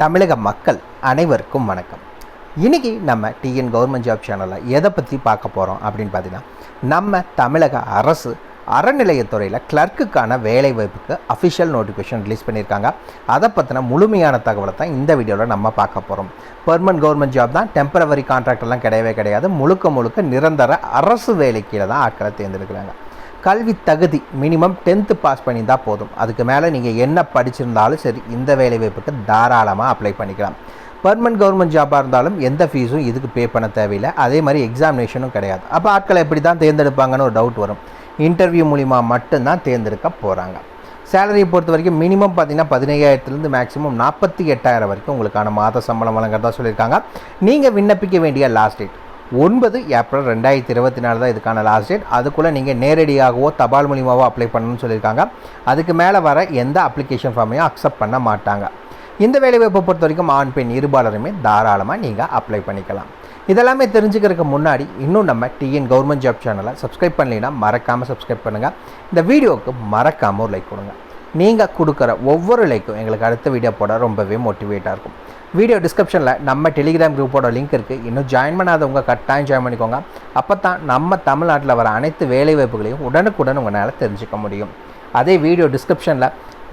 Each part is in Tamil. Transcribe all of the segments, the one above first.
தமிழக மக்கள் அனைவருக்கும் வணக்கம். இன்றைக்கி நம்ம டிஎன் கவர்மெண்ட் ஜாப் சேனலில் எதை பற்றி பார்க்க போகிறோம் அப்படின்னு பார்த்தீங்கன்னா, நம்ம தமிழக அரசு அறநிலையத்துறையில் கிளர்க்குக்கான வேலைவாய்ப்புக்கு அஃபிஷியல் நோட்டிஃபிகேஷன் ரிலீஸ் பண்ணியிருக்காங்க. அதை பற்றின முழுமையான தகவலை தான் இந்த வீடியோவில் நம்ம பார்க்க போகிறோம். பெர்மனன்ட் கவர்மெண்ட் ஜாப் தான், டெம்பரவரி கான்ட்ராக்டெல்லாம் கிடையவே கிடையாது. முழுக்க நிரந்தர அரசு வேலைக்கீழே தான் ஆட்களை தேர்ந்தெடுக்கிறாங்க. கல்வி தகுதி மினிமம் 10th பாஸ் பண்ணியிருந்தால் போதும். அதுக்கு மேலே நீங்கள் என்ன படிச்சிருந்தாலும் சரி, இந்த வேலைவாய்ப்புக்கு தாராளமாக அப்ளை பண்ணிக்கலாம். பெர்மனன்ட் கவர்மெண்ட் ஜாபாக இருந்தாலும் எந்த ஃபீஸும் இதுக்கு பே பண்ண தேவையில்லை. அதே மாதிரி எக்ஸாமினேஷனும் கிடையாது. அப்போ ஆட்களை எப்படி தான் தேர்ந்தெடுப்பாங்கன்னு ஒரு டவுட் வரும். இன்டர்வியூ மூலிமா மட்டும்தான் தேர்ந்தெடுக்க போகிறாங்க. சேலரியை பொறுத்த வரைக்கும் மினிமம் பார்த்தீங்கன்னா 15,000 மேக்ஸிமம் 48,000 வரைக்கும் உங்களுக்கான மாத சம்பளம் வழங்குறதா சொல்லியிருக்காங்க. நீங்கள் விண்ணப்பிக்க வேண்டிய லாஸ்ட் டேட் 9 ஏப்ரல் 2024 தான் இதுக்கான லாஸ்ட் டேட். அதுக்குள்ளே நீங்கள் நேரடியாகவோ தபால் மூலியமாகவோ அப்ளை பண்ணணும்னு சொல்லியிருக்காங்க. அதுக்கு மேலே வர எந்த அப்ளிகேஷன் ஃபார்மையும் அக்செப்ட் பண்ண மாட்டாங்க. இந்த வேலைவாய்ப்பை பொறுத்த வரைக்கும் ஆண் பெண் இருபாலருமே தாராளமாக நீங்கள் அப்ளை பண்ணிக்கலாம். இதெல்லாமே தெரிஞ்சுக்கிறதுக்கு முன்னாடி இன்னும் நம்ம டிஎன் கவர்மெண்ட் ஜாப் சேனலை சப்ஸ்கிரைப் பண்ணலைன்னா மறக்காமல் சப்ஸ்கிரைப் பண்ணுங்கள். இந்த வீடியோவுக்கு மறக்காமல் ஒரு லைக் கொடுங்க. நீங்கள் கொடுக்குற ஒவ்வொரு லைக்கும் எங்களுக்கு அடுத்த வீடியோ போட ரொம்பவே மோட்டிவேட்டாக இருக்கும். வீடியோ டிஸ்கிரிப்ஷனில் நம்ம டெலிகிராம் குரூப்போட லிங்க் இருக்குது. இன்னும் ஜாயின் பண்ணாதவங்க கட்டாயம் ஜாயின் பண்ணிக்கோங்க. அப்போ தான் நம்ம தமிழ்நாட்டில் வர அனைத்து வேலைவாய்ப்புகளையும் உடனுக்குடன் உங்களால் தெரிஞ்சுக்க முடியும். அதே வீடியோ டிஸ்கிரிப்ஷனில்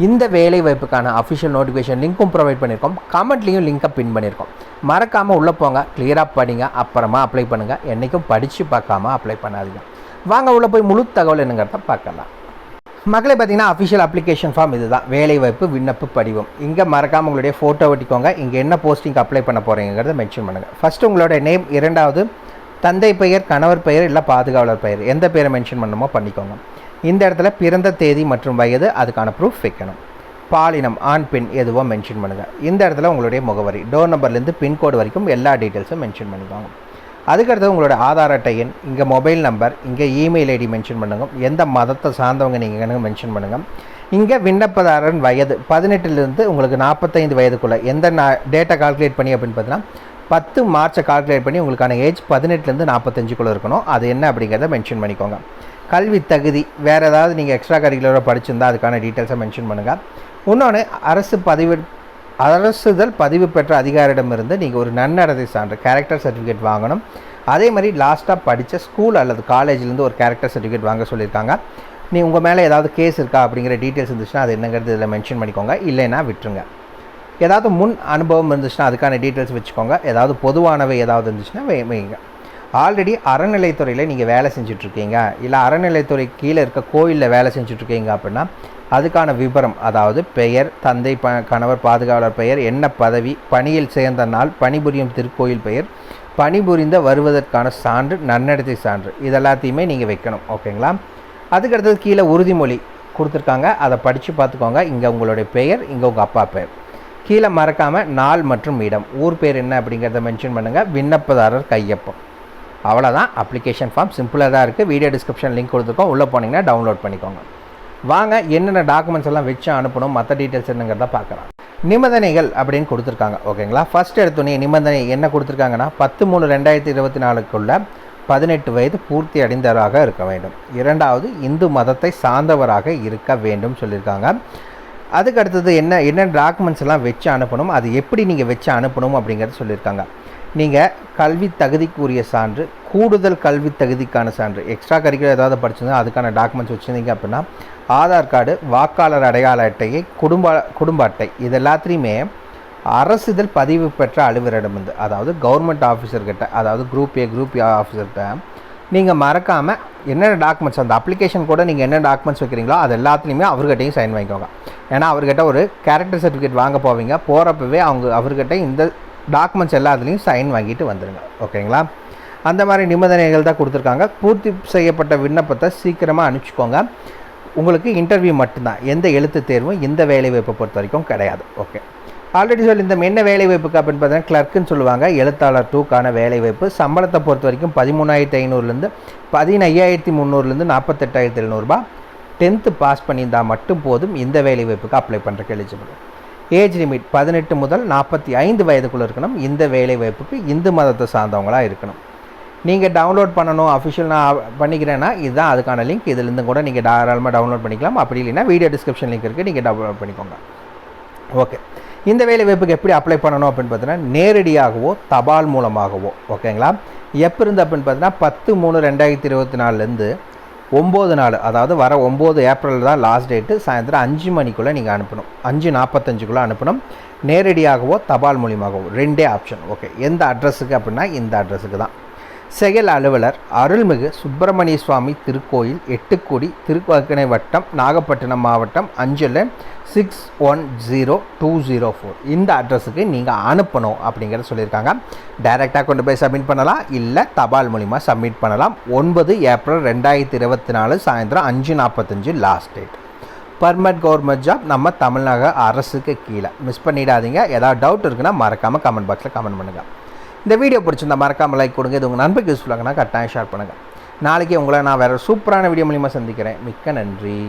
இந்த வேலைவாய்ப்புக்கான அஃபிஷியல் நோட்டிஃபிகேஷன் லிங்க்கும் ப்ரொவைட் பண்ணியிருக்கோம். கமெண்ட்லேயும் லிங்கை பின் பண்ணியிருக்கோம். மறக்காமல் உள்ளே போங்க, கிளியராக படிங்க, அப்புறமா அப்ளை பண்ணுங்கள். என்றைக்கும் படித்து பார்க்காம அப்ளை பண்ணாதீங்க. வாங்க உள்ளே போய் முழு தகவல் என்னங்கிறத பார்க்கலாம். மக்களை பார்த்தீங்கன்னா அஃபிஷியல் அப்ளிகேஷன் ஃபார்ம் இது தான், வேலைவாய்ப்பு விண்ணப்ப படிவம். இங்கே மறக்காமல் உங்களுடைய ஃபோட்டோ ஒட்டிக்கோங்க. இங்கே என்ன போஸ்டிங் அப்ளை பண்ண போகிறீங்கிறத மென்ஷன் பண்ணுங்கள். ஃபஸ்ட்டு உங்களோட நேம், இரண்டாவது தந்தை பெயர், கணவர் பெயர் இல்லை பாதுகாவலர் பெயர், எந்த பேரை மென்ஷன் பண்ணணுமோ பண்ணிக்கோங்க. இந்த இடத்துல பிறந்த தேதி மற்றும் வயது, அதுக்கான ப்ரூஃப் வைக்கணும். பாலினம் ஆண் பெண் எதுவோ மென்ஷன் பண்ணுங்கள். இந்த இடத்துல உங்களுடைய முகவரி, டோர் நம்பர்லேருந்து பின்கோடு வரைக்கும் எல்லா டீட்டெயில்ஸும் மென்ஷன் பண்ணிக்கோங்க. அதுக்கடுத்து உங்களோட ஆதார் அட்டை எண், இங்கே மொபைல் நம்பர், இங்கே இமெயில் ஐடி மென்ஷன் பண்ணுங்கள். எந்த மதத்தை சார்ந்தவங்க நீங்கள் மென்ஷன் பண்ணுங்கள். இங்கே விண்ணப்பதாரன் வயது 18லேருந்து உங்களுக்கு 45 வயதுக்குள்ளே எந்த டேட்டா கால்குலேட் பண்ணி அப்படின்னு பார்த்தீங்கன்னா 10 மார்ச்சை கால்குலேட் பண்ணி உங்களுக்கான ஏஜ் 18லேருந்து 45க்குள்ளே இருக்கணும். அது என்ன அப்படிங்கிறத மென்ஷன் பண்ணிக்கோங்க. கல்வி தகுதி வேறு ஏதாவது நீங்கள் எக்ஸ்ட்ரா கரிக்குலராக படிச்சிருந்தால் அதுக்கான டீட்டெயில்ஸை மென்ஷன் பண்ணுங்கள். இன்னொன்று அரசுதல் பதிவு பெற்ற அதிகாரிடமிருந்து நீங்கள் ஒரு நன்னடத்தை சான்று கேரக்டர் சர்டிஃபிகேட் வாங்கணும். அதே மாதிரி லாஸ்ட்டாக படித்த ஸ்கூல் அல்லது காலேஜ்லேருந்து ஒரு கேரக்டர் சர்டிஃபிகேட் வாங்க சொல்லியிருக்காங்க. நீ உங்கள் மேலே ஏதாவது கேஸ் இருக்கா அப்படிங்கிற டீட்டெயில்ஸ் இருந்துச்சுன்னா அது என்னங்கிறது இதில் மென்ஷன் பண்ணிக்கோங்க. இல்லைன்னா விட்டுருங்க. ஏதாவது முன் அனுபவம் இருந்துச்சுன்னா அதுக்கான டீட்டெயில்ஸ் வச்சுக்கோங்க. ஏதாவது பொதுவானவை ஏதாவது இருந்துச்சுன்னா வைங்க. ஆல்ரெடி அறநிலைத்துறையில் நீங்கள் வேலை செஞ்சுட்ருக்கீங்க, இல்லை அறநிலைத்துறை கீழே இருக்க கோயிலில் வேலை செஞ்சுட்ருக்கீங்க அப்படின்னா அதுக்கான விபரம், அதாவது பெயர், தந்தை கணவர் பாதுகாவலர் பெயர், என்ன பதவி, பணியில் சேர்ந்த நாள், பணிபுரியும் திருக்கோயில் பெயர், பணிபுரிந்த வருவதற்கான சான்று, நன்னடத்தை சான்று, இதெல்லாத்தையுமே நீங்கள் வைக்கணும். ஓகேங்களா? அதுக்கடுத்தது கீழே உறுதிமொழி கொடுத்துருக்காங்க, அதை படித்து பார்த்துக்கோங்க. இங்கே உங்களுடைய பெயர், இங்கே உங்கள் அப்பா பெயர். கீழே மறக்காமல் நாள் மற்றும் இடம், ஊர் பேர் என்ன அப்படிங்கிறத மென்ஷன் பண்ணுங்கள். விண்ணப்பதாரர் கையொப்பம். அவ்வளோதான். அப்ளிகேஷன் ஃபார்ம் சிம்பிளாக தான் இருக்குது. வீடியோ டிஸ்கிரிப்ஷன் லிங்க் கொடுத்துருக்கோம், உள்ளே போனீங்கன்னா டவுன்லோட் பண்ணிக்கோங்க. வாங்க என்னென்ன டாக்குமெண்ட்ஸ் எல்லாம் வச்சு அனுப்பணும், மற்ற டீட்டெயில்ஸ் என்னங்கிறத பார்க்கலாம். நிபந்தனைகள் அப்படின்னு கொடுத்துருக்காங்க. ஓகேங்களா? ஃபஸ்ட் எடுத்தோன்னே நிபந்தனை என்ன கொடுத்துருக்காங்கன்னா 10/3/2024க்குள்ள 18 வயது பூர்த்தி அடைந்தவராக இருக்க வேண்டும். இரண்டாவது இந்து மதத்தை சார்ந்தவராக இருக்க வேண்டும் சொல்லியிருக்காங்க. அதுக்கு அடுத்தது என்ன டாக்குமெண்ட்ஸ் எல்லாம் வச்சு அனுப்பணும், அது எப்படி நீங்கள் வச்சு அனுப்பணும் அப்படிங்கிறத சொல்லியிருக்காங்க. நீங்கள் கல்வி தகுதிக்குரிய சான்று, கூடுதல் கல்வி தகுதிக்கான சான்று, எக்ஸ்ட்ரா கரிக்குலர் ஏதாவது படிச்சிருந்தா அதுக்கான டாக்குமெண்ட்ஸ் வச்சுருந்தீங்க அப்படின்னா ஆதார் கார்டு, வாக்காளர் அடையாள அட்டையை, குடும்ப அட்டை, இது எல்லாத்துலேயுமே அரசுதல் பதிவு பெற்ற அலுவலரிடமிருந்து, அதாவது கவர்மெண்ட் ஆஃபீஸர்கிட்ட, அதாவது குரூப் ஏ குரூப் ஆஃபீஸர்கிட்ட நீங்கள் மறக்காமல் என்னென்ன டாக்குமெண்ட்ஸ், அந்த அப்ளிகேஷன் கூட நீங்கள் என்ன டாக்குமெண்ட்ஸ் வைக்கிறீங்களோ அது எல்லாத்துலேயுமே அவர்கிட்டையும் சைன் வாங்கிக்கோங்க. ஏன்னா அவர்கிட்ட ஒரு கேரக்டர் சர்டிஃபிகேட் வாங்க போவீங்க, போகிறப்பவே அவர்கிட்ட இந்த டாக்குமெண்ட்ஸ் எல்லாத்துலேயும் சைன் வாங்கிட்டு வந்துடுங்க. ஓகேங்களா? அந்த மாதிரி நிபந்தனைகள் தான் கொடுத்துருக்காங்க. பூர்த்தி செய்யப்பட்ட விண்ணப்பத்தை சீக்கிரமாக அனுப்பிச்சிக்கோங்க. உங்களுக்கு இன்டர்வியூ மட்டும்தான், எந்த எழுத்து தேர்வும் இந்த வேலைவாய்ப்பை பொறுத்த வரைக்கும் கிடையாது. ஓகே, ஆல்ரெடி இந்த என்ன வேலைவாய்ப்புக்கு அப்படின்னு பார்த்தீங்கன்னா கிளர்க்குன்னு சொல்லுவாங்க. எழுத்தாளர் 2க்கான வேலைவாய்ப்பு. சம்பளத்தை பொறுத்த வரைக்கும் 13,500லேருந்து 15,300லேருந்து 48,700 10th பாஸ் பண்ணியிருந்தால் மட்டும் போதும் இந்த வேலைவாய்ப்புக்கு அப்ளை பண்ணுறக்கு எலிஜிபிள். ஏஜ் லிமிட் 18 முதல் 45 வயதுக்குள்ளே இருக்கணும். இந்த வேலைவாய்ப்புக்கு இந்து மதத்தை சார்ந்தவங்களாக இருக்கணும். நீங்கள் டவுன்லோட் பண்ணணும், அஃபிஷியல் நான் பண்ணிக்கிறேன்னா இதுதான் அதுக்கான லிங்க். இதிலேருந்து கூட நீங்கள் தாராளமாக டவுன்லோட் பண்ணிக்கலாம். அப்படி இல்லைன்னா வீடியோ டிஸ்கிரிப்ஷன் லிங்க் இருக்குது, நீங்கள் டவுன்லோட் பண்ணிக்கோங்க. ஓகே, இந்த வேலைவாய்ப்புக்கு எப்படி அப்ளை பண்ணணும் அப்படின்னு பார்த்தீங்கன்னா நேரடியாகவோ தபால் மூலமாகவோ ஓகேங்களா. எப்போ இருந்து அப்படின்னு பார்த்தீங்கன்னா 10/3/2024 9 அதாவது வர 9 ஏப்ரல் தான் லாஸ்ட் டேட்டு. சாயந்தரம் 5 மணிக்குள்ளே நீங்கள் அனுப்பணும், 5:45 அனுப்பணும். நேரடியாகவோ தபால் மூலியமாகவோ 2 ஆப்ஷன். ஓகே, எந்த அட்ரஸுக்கு அப்படின்னா இந்த அட்ரஸுக்கு தான். செயல் அலுவலர் அருள்மிகு சுப்பிரமணிய சுவாமி திருக்கோயில், எட்டுக்குடி, திருவாக்கனை வட்டம், நாகப்பட்டினம் மாவட்டம், அஞ்சல் 610204. இந்த அட்ரஸுக்கு நீங்கள் அனுப்பணும் அப்படிங்கிறத சொல்லியிருக்காங்க. டைரெக்டாக கொண்டு போய் சப்மிட் பண்ணலாம், இல்லை தபால் மூலிமா சப்மிட் பண்ணலாம். 9 ஏப்ரல் 2024 சாயந்தரம் 5:45 last date. Permanent government job நம்ம தமிழ்நாடு அரசுக்கு கீழே. மிஸ் பண்ணிடாதீங்க. ஏதாவது டவுட் இருக்குன்னா மறக்காமல் கமெண்ட் பாக்ஸில் கமெண்ட் பண்ணுங்கள். இந்த வீடியோ பிடிச்சிருந்தா மறக்காமல் லைக் கொடுங்க. இது உங்கள் நண்பருக்கு யூஸ்ஃபுல்லாகனா கட்டாயம் ஷேர் பண்ணுங்கள். நாளைக்கு உங்களை நான் வேறு சூப்பரான வீடியோ மூலிமா சந்திக்கிறேன். மிக்க நன்றி.